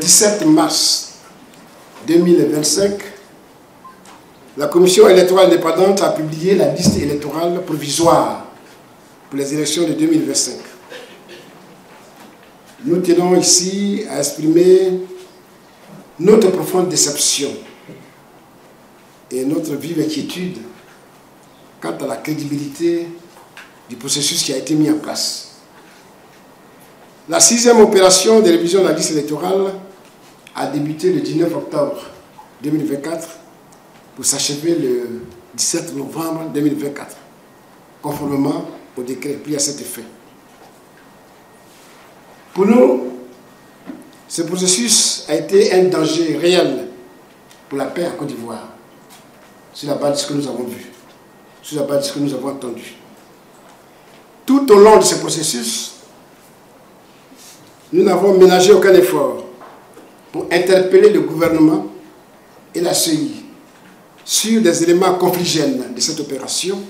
17 mars 2025, la Commission électorale indépendante a publié la liste électorale provisoire pour les élections de 2025. Nous tenons ici à exprimer notre profonde déception et notre vive inquiétude quant à la crédibilité du processus qui a été mis en place. La 6e opération de révision de la liste électorale a débuté le 19 octobre 2024 pour s'achever le 17 novembre 2024, conformément au décret pris à cet effet. Pour nous, ce processus a été un danger réel pour la paix en Côte d'Ivoire, sur la base de ce que nous avons vu, sur la base de ce que nous avons entendu. Tout au long de ce processus, nous n'avons ménagé aucun effort pour interpeller le gouvernement et la CEI sur des éléments confligènes de cette opération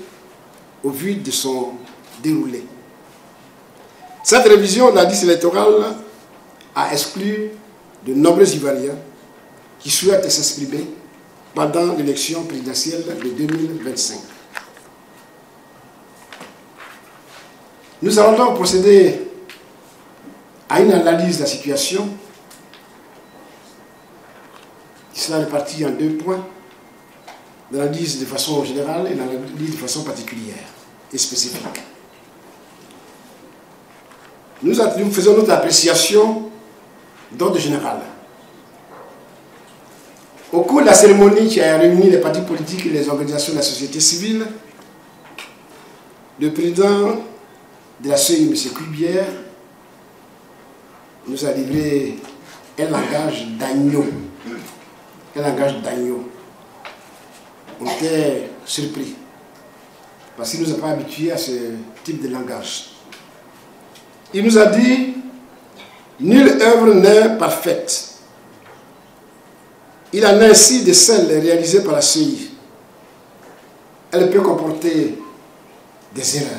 au vu de son déroulé. Cette révision de la liste électorale a exclu de nombreux Ivoiriens qui souhaitent s'exprimer pendant l'élection présidentielle de 2025. Nous allons donc procéder à une analyse de la situation qui sera répartie en 2 points, l'analyse de façon générale et l'analyse de façon particulière et spécifique. Nous faisons notre appréciation d'ordre général. Au cours de la cérémonie qui a réuni les partis politiques et les organisations de la société civile, le président de la CEI, M. Cubière, nous a livré un langage d'agneau. Un langage d'agneau. On était surpris, parce qu'il ne nous a pas habitués à ce type de langage. Il nous a dit, nulle œuvre n'est parfaite. Il en est ainsi de celles réalisées par la CEI. Elle peut comporter des erreurs,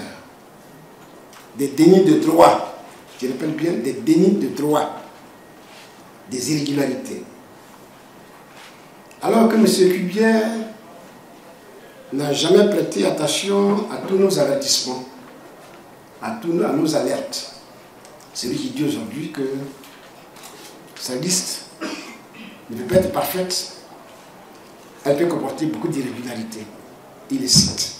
des dénis de droit, je répète bien, des dénis de droit, des irrégularités. Alors que M. Cubière n'a jamais prêté attention à tous nos avertissements, à nos alertes. C'est lui qui dit aujourd'hui que sa liste ne peut pas être parfaite, elle peut comporter beaucoup d'irrégularités. Il les cite.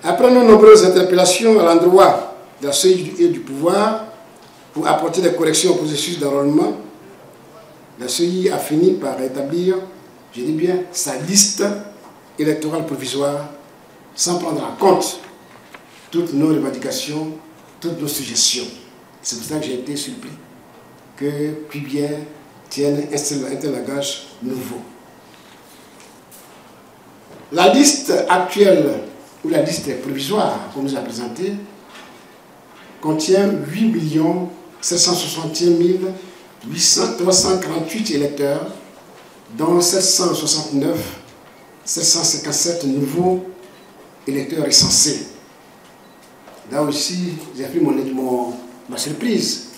Après nos nombreuses interpellations à l'endroit de la CEI et du pouvoir pour apporter des corrections au processus d'enrôlement, la CEI a fini par établir, je dis bien, sa liste électorale provisoire sans prendre en compte toutes nos revendications, toutes nos suggestions. C'est pour ça que j'ai été surpris que Cubière tienne un langage nouveau. La liste actuelle, ou la liste provisoire qu'on nous a présentée, contient 8 761 348 électeurs, dont 769 757 nouveaux électeurs recensés. Là aussi, j'ai pris ma surprise,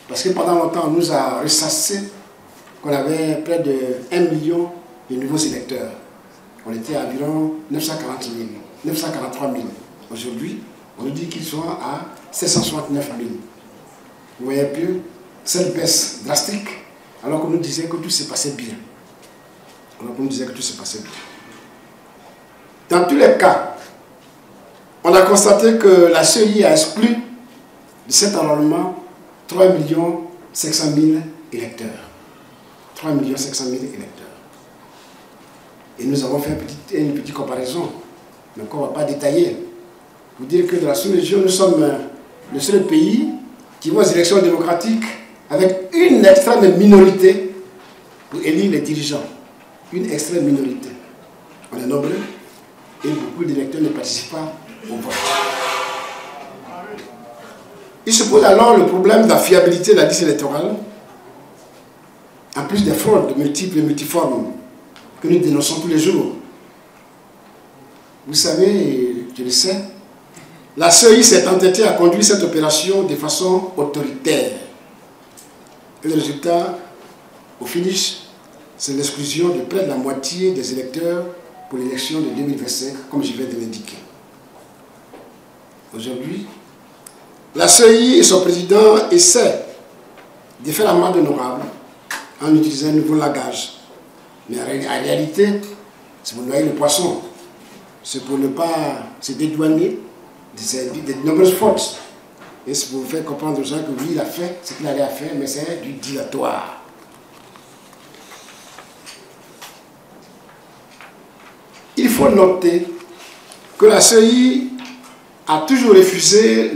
parce que pendant longtemps, on nous a ressassé qu'on avait près de 1 million de nouveaux électeurs. On était à environ 943 000. Aujourd'hui, on nous dit qu'ils sont à 769 000. Vous voyez un peu cette baisse drastique, alors qu'on nous disait que tout se passait bien. Dans tous les cas, on a constaté que la CEI a exclu de cet enrôlement 3 500 000 électeurs. 3 500 000 électeurs. Et nous avons fait une petite comparaison, mais qu'on ne va pas détailler. Pour dire que dans la sous-région, nous sommes le seul pays qui va aux élections démocratiques avec une extrême minorité pour élire les dirigeants. Une extrême minorité. On est nombreux et beaucoup d'électeurs ne participent pas au vote. Il se pose alors le problème de la fiabilité de la liste électorale, en plus des fraudes multiples et multiformes que nous dénonçons tous les jours. Vous savez, je le sais, la CEI s'est entêtée à conduire cette opération de façon autoritaire. Et le résultat, au finish, c'est l'exclusion de près de la moitié des électeurs pour l'élection de 2025, comme je viens de l'indiquer. Aujourd'hui, la CEI et son président essaient de faire l'amende honorable en utilisant un nouveau langage. Mais en réalité, c'est pour noyer le poisson. C'est pour ne pas se dédouaner de nombreuses fautes. Et c'est pour faire comprendre aux gens que oui, il a fait ce qu'il allait faire, mais c'est du dilatoire. Il faut noter que la CEI a toujours refusé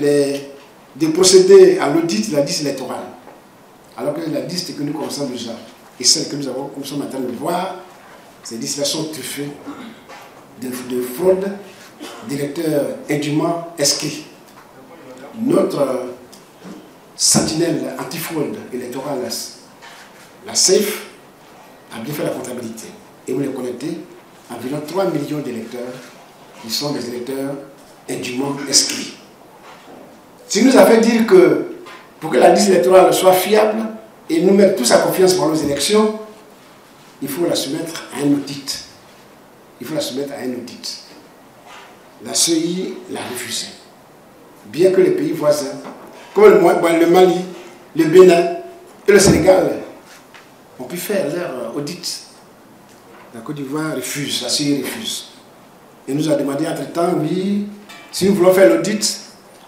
de procéder à l'audit de la liste électorale. Alors que la liste que nous connaissons déjà et celle que nous sommes en train de voir, ces listes-là sont truffées de fraude d'électeurs indûment inscrits. Notre sentinelle antifraude électorale, la SAFE, a bien fait la comptabilité. Et vous les connaissez, environ 3 millions d'électeurs qui sont des électeurs indûment inscrits. Ce qui nous a fait dire que pour que la liste électorale soit fiable et nous mettre tous à confiance pour nos élections, il faut la soumettre à un audit. Il faut la soumettre à un audit. La CEI l'a refusé. Bien que les pays voisins, comme le Mali, le Bénin et le Sénégal, ont pu faire leur audit. La Côte d'Ivoire refuse, la CEI refuse. Et nous a demandé entre-temps, oui, si nous voulons faire l'audit,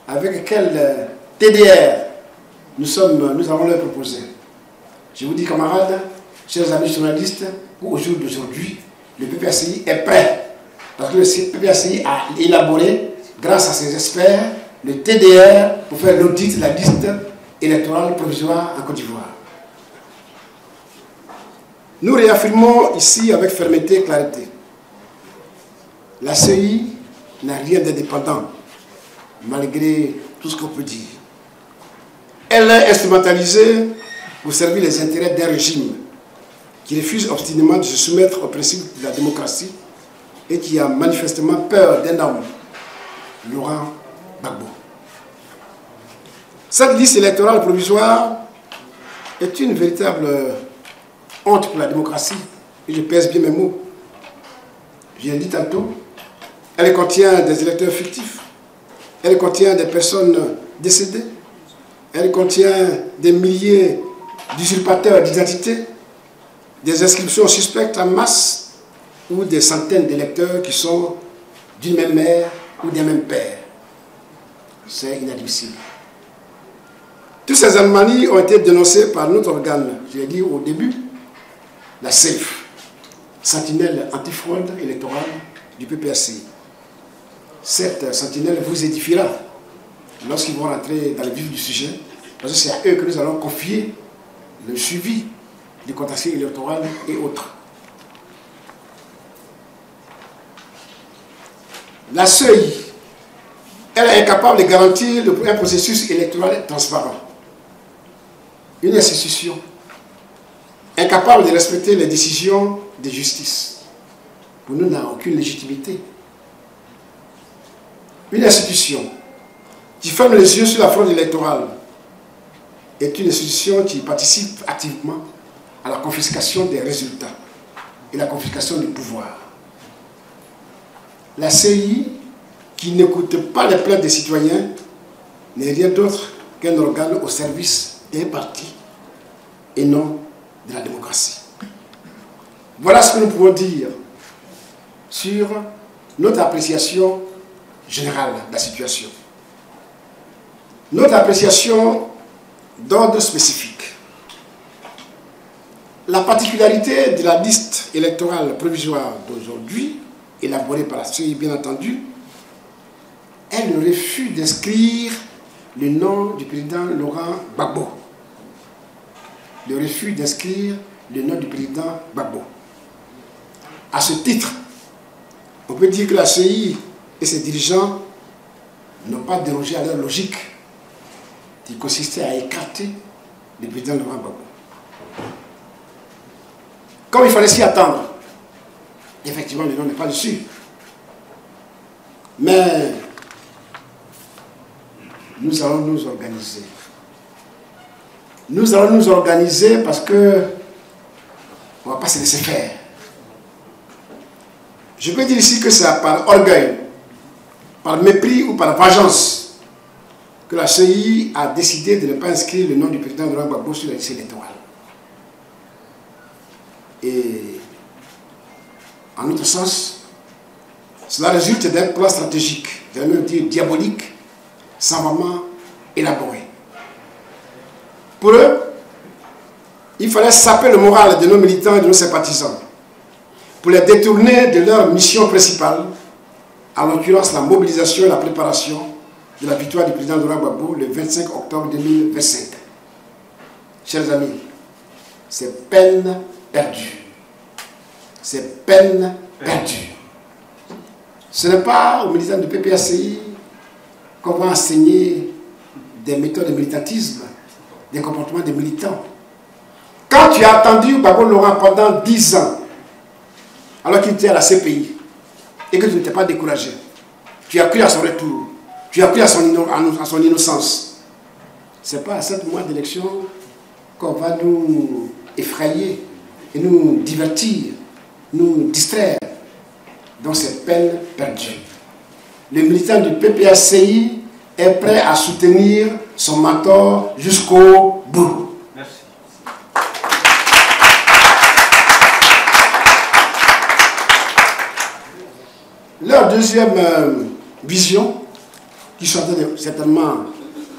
avec quel TDR nous allons leur proposer. Je vous dis, camarades, chers amis journalistes, au jour d'aujourd'hui, le PPACI est prêt. Parce que le PPACI a élaboré, grâce à ses experts, le TDR pour faire l'audit de la liste électorale provisoire en Côte d'Ivoire. Nous réaffirmons ici avec fermeté et clarté. La CEI n'a rien d'indépendant, malgré tout ce qu'on peut dire. Elle est instrumentalisée pour servir les intérêts d'un régime qui refuse obstinément de se soumettre aux principes de la démocratie et qui a manifestement peur d'un homme, Laurent Gbagbo. Cette liste électorale provisoire est une véritable honte pour la démocratie, et je pèse bien mes mots. Je l'ai dit tantôt, elle contient des électeurs fictifs, elle contient des personnes décédées, elle contient des milliers d'usurpateurs d'identité, des inscriptions suspectes en masse ou des centaines d'électeurs qui sont d'une même mère ou d'un même père. C'est inadmissible. Toutes ces anomalies ont été dénoncées par notre organe, je l'ai dit au début, la SAFE, sentinelle antifraude électorale du PPACI. Cette sentinelle vous édifiera lorsqu'ils vont rentrer dans le vif du sujet, parce que c'est à eux que nous allons confier le suivi du contentieux électoral et autres. La CEI, elle est incapable de garantir un processus électoral transparent. Une institution incapable de respecter les décisions de justice, pour nous, n'a aucune légitimité. Une institution qui ferme les yeux sur la fraude électorale est une institution qui participe activement à la confiscation des résultats et la confiscation du pouvoir. La CEI, qui n'écoute pas les plaintes des citoyens, n'est rien d'autre qu'un organe au service d'un parti et non de la démocratie. Voilà ce que nous pouvons dire sur notre appréciation générale de la situation. Notre appréciation d'ordre spécifique. La particularité de la liste électorale provisoire d'aujourd'hui, élaborée par la CEI bien entendu, est le refus d'inscrire le nom du président Laurent Gbagbo. Le refus d'inscrire le nom du président Gbagbo. À ce titre, on peut dire que la CEI et ses dirigeants n'ont pas dérogé à leur logique qui consistait à écarter le président Laurent Gbagbo. Comme il fallait s'y attendre, effectivement, le nom n'est pas dessus. Mais nous allons nous organiser nous allons nous organiser parce que on ne va pas se laisser faire. Je peux dire ici que c'est par orgueil, par mépris ou par vengeance que la CEI a décidé de ne pas inscrire le nom du président Laurent Gbagbo sur la liste électorale. Et en autre sens, cela résulte d'un plan stratégique, j'allais même dire diabolique, savamment élaboré. Pour eux, il fallait saper le moral de nos militants et de nos sympathisants pour les détourner de leur mission principale, en l'occurrence la mobilisation et la préparation de la victoire du président Laurent Gbagbo le 25 octobre 2025. Chers amis, c'est peine perdue. C'est peine perdue. Ce n'est pas aux militants du PPACI qu'on va enseigner des méthodes de militantisme, des comportements des militants. Quand tu as attendu Gbagbo Laurent pendant 10 ans, alors qu'il était à la CPI, et que tu n'étais pas découragé, tu as cru à son retour, tu as cru à son innocence. Ce n'est pas à 7 mois d'élection qu'on va nous effrayer et nous divertir, nous distraire. Donc c'est peine perdue. Le militant du PPACI est prêt à soutenir son mentor jusqu'au bout. Merci. Leur deuxième vision, qui sont certainement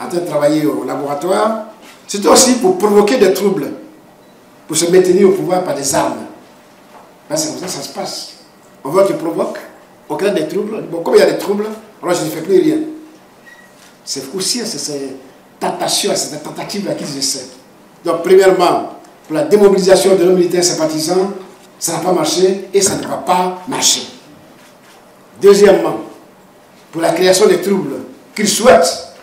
en train de travailler au laboratoire, c'était aussi pour provoquer des troubles, pour se maintenir au pouvoir par des armes. Ben, c'est comme ça que ça se passe. On voit qu'ils provoquent, on crée des troubles. Bon, comme il y a des troubles, alors je ne fais plus rien. C'est aussi cette tentation, cette tentative à qui ils essaient. Donc, premièrement, pour la démobilisation de nos militaires sympathisants, ça n'a pas marché et ça ne va pas marcher. Deuxièmement, pour la création des troubles qu'ils souhaitent,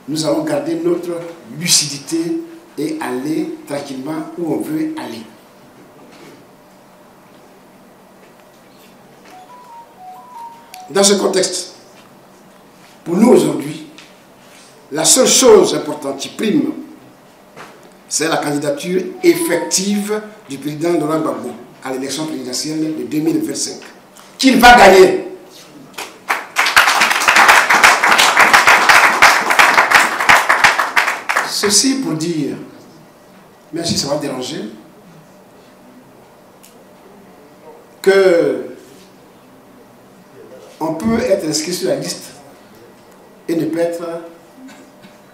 nous allons garder notre lucidité et aller tranquillement où on veut aller. Dans ce contexte, pour nous aujourd'hui, la seule chose importante qui prime, c'est la candidature effective du président Laurent Gbagbo à l'élection présidentielle de 2025. Qu'il va gagner. Ceci pour dire, même si ça va déranger, que on peut être inscrit sur la liste et ne pas être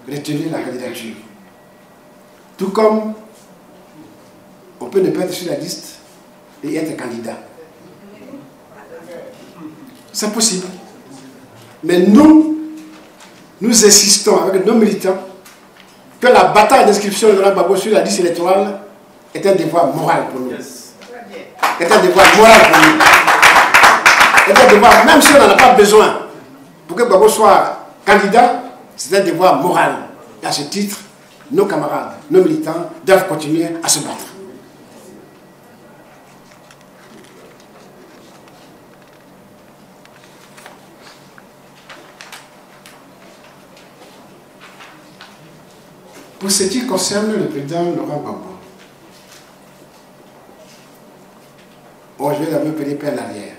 retenu la candidature. Tout comme on peut ne pas être sur la liste et être candidat. C'est possible. Mais nous insistons avec nos militants que la bataille d'inscription de Laurent Gbagbo sur la liste électorale est un devoir moral pour nous. Est un devoir moral pour nous. Est un devoir, même si on n'en a pas besoin, pour que Gbagbo soit candidat, c'est un devoir moral. Et à ce titre, nos camarades, nos militants doivent continuer à se battre. Pour ce qui concerne le président Laurent Gbagbo, je vais d'abord peiner par l'arrière.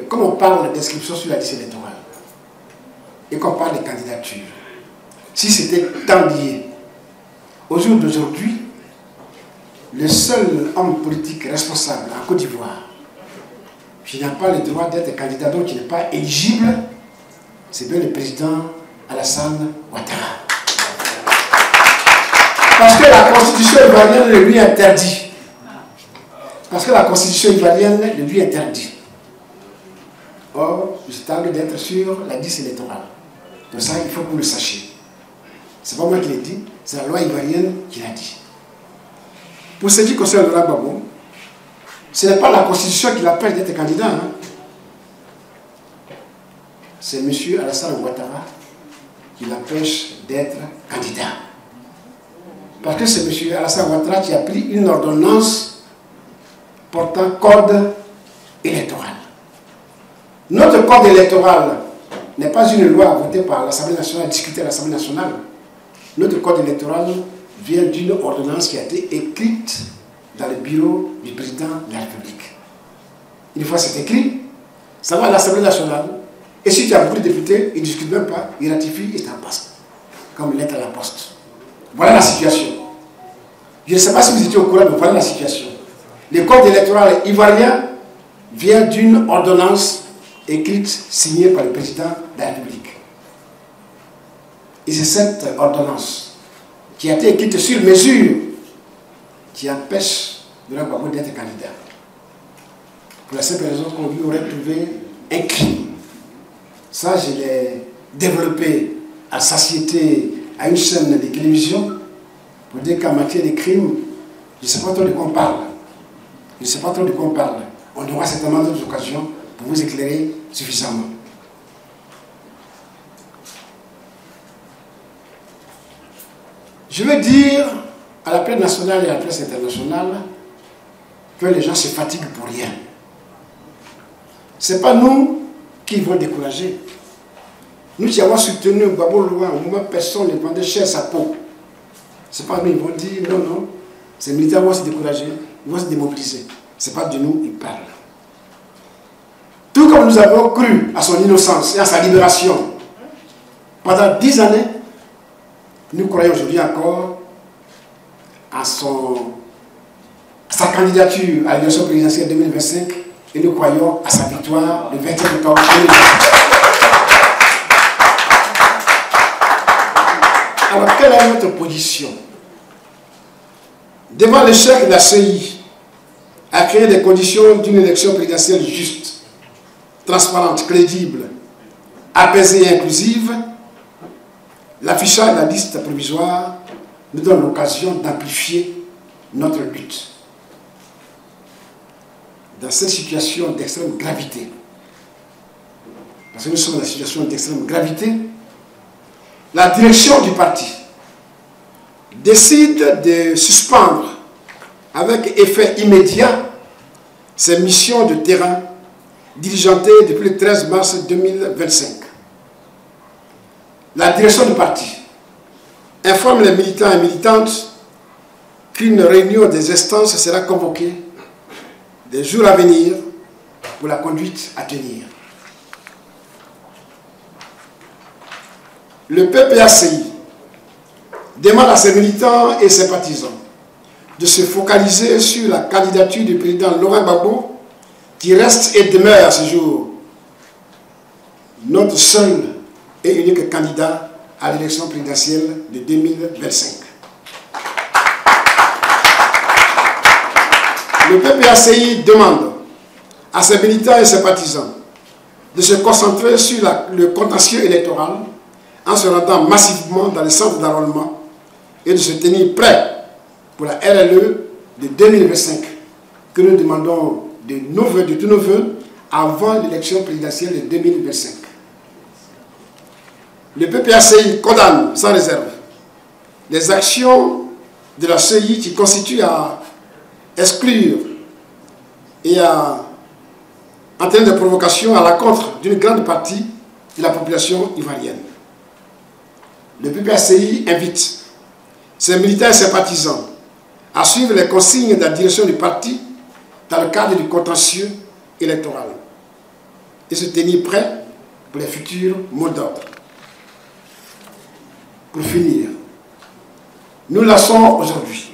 Comme on parle d'inscription sur la liste électorale et qu'on parle de candidature, si c'était tant lié, au jour d'aujourd'hui, le seul homme politique responsable en Côte d'Ivoire qui n'a pas le droit d'être candidat, donc qui n'est pas éligible, c'est bien le président Alassane Ouattara. Parce que la constitution ivoirienne le lui interdit. Parce que la constitution ivoirienne le lui interdit. Or, je tente d'être sur la liste électorale. Donc ça, il faut que vous le sachiez. Ce n'est pas moi qui l'ai dit, c'est la loi ivoirienne qui l'a dit. Pour ce qui concerne Laurent Gbagbo, ce n'est pas la constitution qui l'appelle d'être candidat. Hein. C'est M. Alassane Ouattara qui l'empêche d'être candidat. Parce que c'est M. Alassane Ouattara qui a pris une ordonnance portant code électoral. Notre code électoral n'est pas une loi votée par l'Assemblée nationale, discutée à l'Assemblée nationale. Notre code électoral vient d'une ordonnance qui a été écrite dans le bureau du président de la République. Une fois c'est écrit, ça va à l'Assemblée nationale. Et si tu as beaucoup de députés, ils ne discutent même pas, ils ratifient et ça passe. Comme lettre à la poste. Voilà la situation. Je ne sais pas si vous étiez au courant, mais voilà la situation. Le code électoral ivoirien vient d'une ordonnance écrite, signée par le président de la République. Et c'est cette ordonnance qui a été écrite sur mesure qui empêche Laurent Gbagbo d'être candidat. Pour la simple raison qu'on lui aurait trouvé un crime. Ça, je l'ai développé à satiété à une chaîne de télévision pour dire qu'en matière de crimes, je ne sais pas trop de quoi on parle. Je ne sais pas trop de quoi on parle. On aura certainement d'autres occasions pour vous éclairer suffisamment. Je veux dire à la presse nationale et à la presse internationale que les gens se fatiguent pour rien. Ce n'est pas nous qui vont décourager. Nous qui avons soutenu Gbagbo Loin, au moment où personne ne vendait cher sa peau. Ce n'est pas nous, ils vont dire non, non, ces militaires vont se décourager, ils vont se démobiliser. Ce n'est pas de nous, ils parlent. Tout comme nous avons cru à son innocence et à sa libération pendant 10 années, nous croyons aujourd'hui encore à sa candidature à l'élection présidentielle 2025 et nous croyons à sa victoire le 27 octobre 2025. Alors, quelle est notre position? Devant l'échec de la CEI à créer des conditions d'une élection présidentielle juste, transparente, crédible, apaisée et inclusive, l'affichage de la liste provisoire nous donne l'occasion d'amplifier notre lutte. Dans cette situation d'extrême gravité, parce que nous sommes dans une situation d'extrême gravité, la direction du parti décide de suspendre avec effet immédiat ses missions de terrain diligentées depuis le 13 mars 2025. La direction du parti informe les militants et militantes qu'une réunion des instances sera convoquée des jours à venir pour la conduite à tenir. Le PPACI demande à ses militants et ses partisans de se focaliser sur la candidature du président Laurent Gbagbo qui reste et demeure à ce jour notre seul et unique candidat à l'élection présidentielle de 2025. Le PPACI demande à ses militants et ses partisans de se concentrer sur le contentieux électoral en se rendant massivement dans les centres d'enrôlement et de se tenir prêt pour la RLE de 2025 que nous demandons de tous nos voeux avant l'élection présidentielle de 2025. Le PPACI condamne sans réserve les actions de la CEI qui constituent à exclure et à entraîner des provocations à l'encontre d'une grande partie de la population ivoirienne. Le PPACI invite ses militants et ses partisans à suivre les consignes de la direction du parti dans le cadre du contentieux électoral et se tenir prêt pour les futurs mots d'ordre. Pour finir, nous lançons aujourd'hui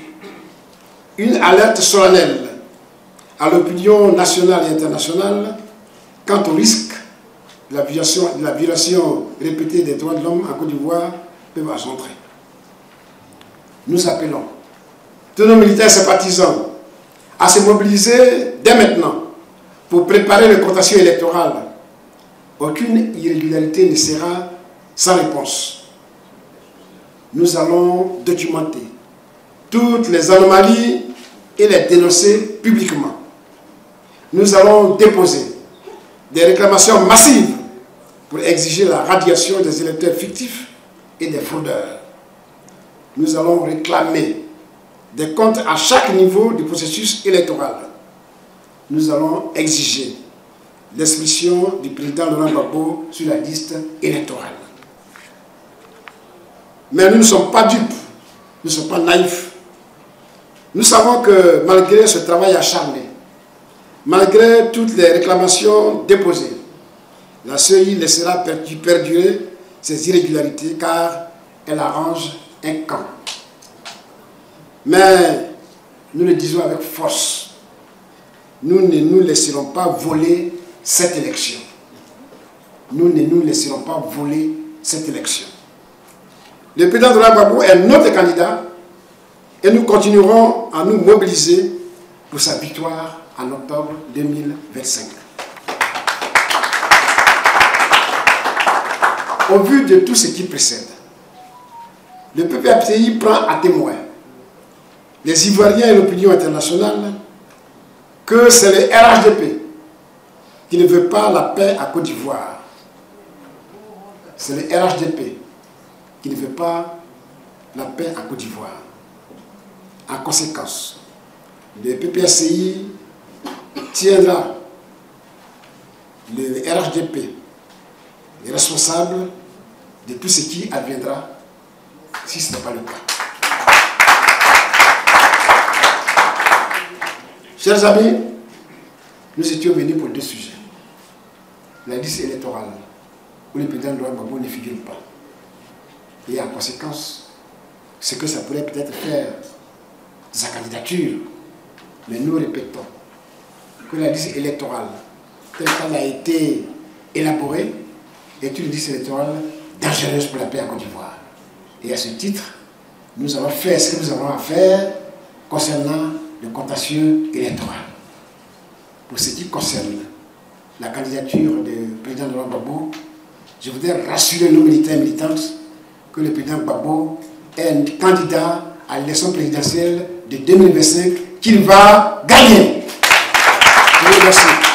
une alerte solennelle à l'opinion nationale et internationale quant au risque de la violation répétée des droits de l'homme en Côte d'Ivoire peuvent engendrer. Nous appelons tous nos militaires et ses partisans à se mobiliser dès maintenant pour préparer le contentieux électoral. Aucune irrégularité ne sera sans réponse. Nous allons documenter toutes les anomalies et les dénoncer publiquement. Nous allons déposer des réclamations massives pour exiger la radiation des électeurs fictifs et des fraudeurs. Nous allons réclamer des comptes à chaque niveau du processus électoral. Nous allons exiger l'expulsion du président Laurent Gbagbo sur la liste électorale. Mais nous ne sommes pas dupes ne sont pas naïfs. Nous savons que malgré ce travail acharné, malgré toutes les réclamations déposées, la CEI laissera perdurer ces irrégularités car elle arrange un camp. Mais nous le disons avec force, nous ne nous laisserons pas voler cette élection. Nous ne nous laisserons pas voler cette élection. Le président Laurent Gbagbo est notre candidat et nous continuerons à nous mobiliser pour sa victoire en octobre 2025. Au vu de tout ce qui précède, le PPACI prend à témoin les Ivoiriens et l'opinion internationale que c'est le RHDP qui ne veut pas la paix à Côte d'Ivoire. C'est le RHDP qui ne veut pas la paix à Côte d'Ivoire. En conséquence, le PPACI tiendra le RHDP responsable de tout ce qui adviendra si ce n'est pas le cas. Chers amis, nous étions venus pour deux sujets. La liste électorale, où le président Laurent Gbagbo ne figure pas. Et en conséquence, ce que ça pourrait peut-être faire de sa candidature. Mais nous répétons que la liste électorale, telle qu'elle a été élaborée, est une liste électorale dangereuse pour la paix en Côte d'Ivoire. Et à ce titre, nous avons fait ce que nous avons à faire concernant le contentieux électoral. Pour ce qui concerne la candidature du président Laurent Gbagbo, je voudrais rassurer nos militants et militantes que le président Gbagbo est un candidat à l'élection présidentielle de 2025 qu'il va gagner. Je vous remercie.